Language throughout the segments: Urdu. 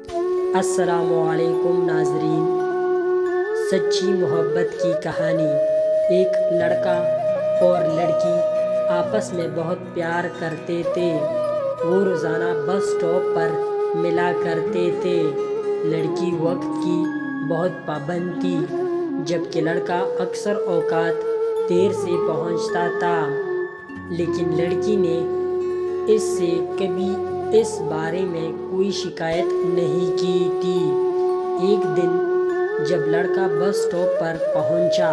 السلام علیکم ناظرین، سچی محبت کی کہانی۔ ایک لڑکا اور لڑکی آپس میں بہت پیار کرتے تھے۔ وہ روزانہ بس سٹاپ پر ملا کرتے تھے۔ لڑکی وقت کی بہت پابند تھی، جبکہ لڑکا اکثر اوقات دیر سے پہنچتا تھا، لیکن لڑکی نے اس سے کبھی اس بارے میں کوئی شکایت نہیں کی تھی۔ ایک دن جب لڑکا بس سٹاپ پر پہنچا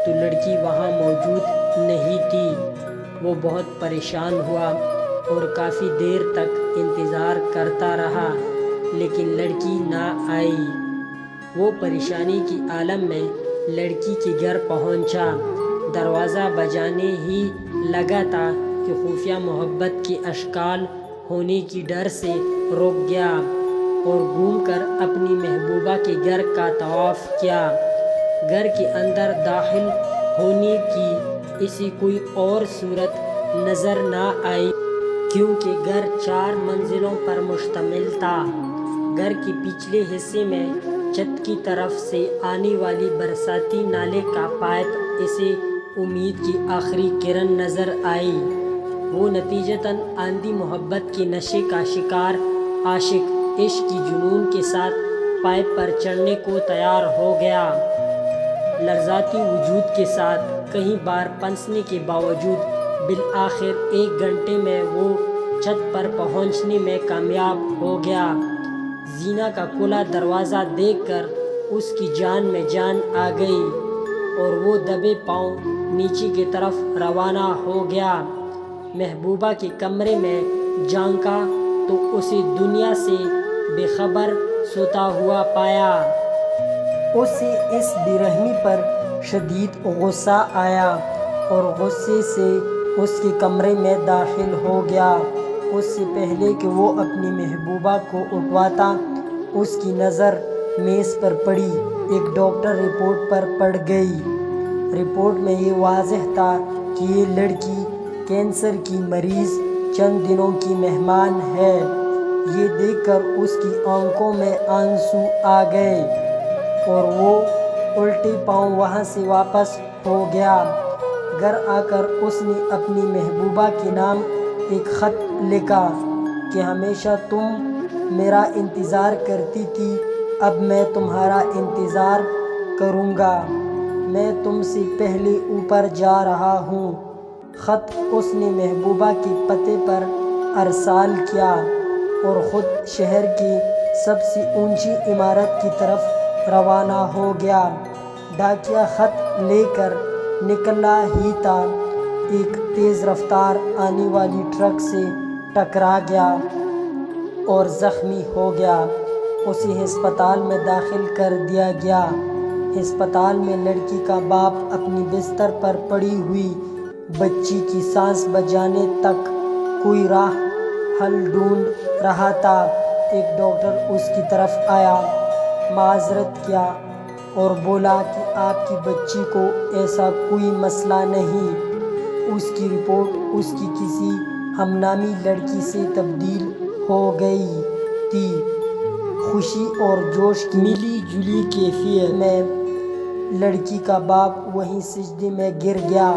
تو لڑکی وہاں موجود نہیں تھی۔ وہ بہت پریشان ہوا اور کافی دیر تک انتظار کرتا رہا، لیکن لڑکی نہ آئی۔ وہ پریشانی کی عالم میں لڑکی کے گھر پہنچا۔ دروازہ بجانے ہی لگا تھا کہ خفیہ محبت کے اشکال ہونے کی ڈر سے رک گیا اور گھوم کر اپنی محبوبہ کے گھر کا طواف کیا۔ گھر کے اندر داخل ہونے کی اسے کوئی اور صورت نظر نہ آئی، کیونکہ گھر 4 منزلوں پر مشتمل تھا۔ گھر کے پچھلے حصے میں چھت کی طرف سے آنے والی برساتی نالے کا پائپ اسے امید کی آخری کرن نظر آئی۔ وہ نتیجتاً آندھی محبت کے نشے کا شکار عاشق عشق کی جنون کے ساتھ پائپ پر چڑھنے کو تیار ہو گیا۔ لرزاتی وجود کے ساتھ کئی بار پھنسنے کے باوجود بالآخر 1 گھنٹے میں وہ چھت پر پہنچنے میں کامیاب ہو گیا۔ زینہ کا کھلا دروازہ دیکھ کر اس کی جان میں جان آ گئی اور وہ دبے پاؤں نیچے کی طرف روانہ ہو گیا۔ محبوبہ کے کمرے میں جھانکا تو اسے دنیا سے بے خبر سوتا ہوا پایا۔ اسے اس بے رحمی پر شدید غصہ آیا اور غصے سے اس کے کمرے میں داخل ہو گیا۔ اس سے پہلے کہ وہ اپنی محبوبہ کو اٹھواتا، اس کی نظر میز پر پڑی۔ ایک ڈاکٹر رپورٹ پر پڑ گئی۔ رپورٹ میں یہ واضح تھا کہ یہ لڑکی کینسر کی مریض چند دنوں کی مہمان ہے۔ یہ دیکھ کر اس کی آنکھوں میں آنسو آ گئے اور وہ الٹے پاؤں وہاں سے واپس ہو گیا۔ گھر آ کر اس نے اپنی محبوبہ کے نام ایک خط لکھا کہ ہمیشہ تم میرا انتظار کرتی تھی، اب میں تمہارا انتظار کروں گا۔ میں تم سے پہلے اوپر جا رہا ہوں۔ خط اس نے محبوبہ کے پتے پر ارسال کیا اور خود شہر کی سب سے اونچی عمارت کی طرف روانہ ہو گیا۔ ڈاکیہ خط لے کر نکلا ہی تھا، ایک تیز رفتار آنے والی ٹرک سے ٹکرا گیا اور زخمی ہو گیا۔ اسے ہسپتال میں داخل کر دیا گیا۔ ہسپتال میں لڑکی کا باپ اپنی بستر پر پڑی ہوئی بچی کی سانس بچانے تک کوئی راہ حل ڈھونڈ رہا تھا۔ ایک ڈاکٹر اس کی طرف آیا، معذرت کیا اور بولا کہ آپ کی بچی کو ایسا کوئی مسئلہ نہیں۔ اس کی رپورٹ اس کی کسی ہم نامی لڑکی سے تبدیل ہو گئی تھی۔ خوشی اور جوش کی ملی جلی کیفیت میں لڑکی کا باپ وہیں سجدے میں گر گیا۔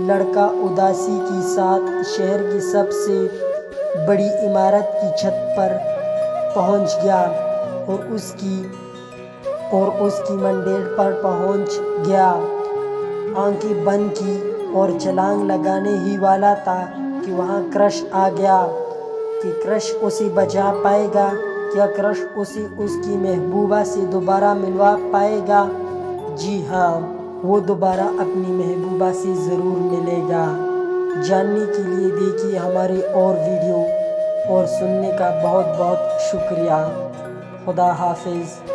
لڑکا اداسی کے ساتھ شہر کی سب سے بڑی عمارت کی چھت پر پہنچ گیا اور اس کی منڈیل پر پہنچ گیا۔ آنکھیں بند کی اور چھلانگ لگانے ہی والا تھا کہ وہاں کرش آ گیا۔ کہ کرش اسے بچا پائے گا؟ کیا کرش اسے اس کی محبوبہ سے دوبارہ ملوا پائے گا؟ جی ہاں، وہ دوبارہ اپنی محبوبہ سے ضرور ملے گا۔ جاننے کے لیے دیکھیے ہمارے اور ویڈیو اور سننے کا بہت بہت شکریہ۔ خدا حافظ۔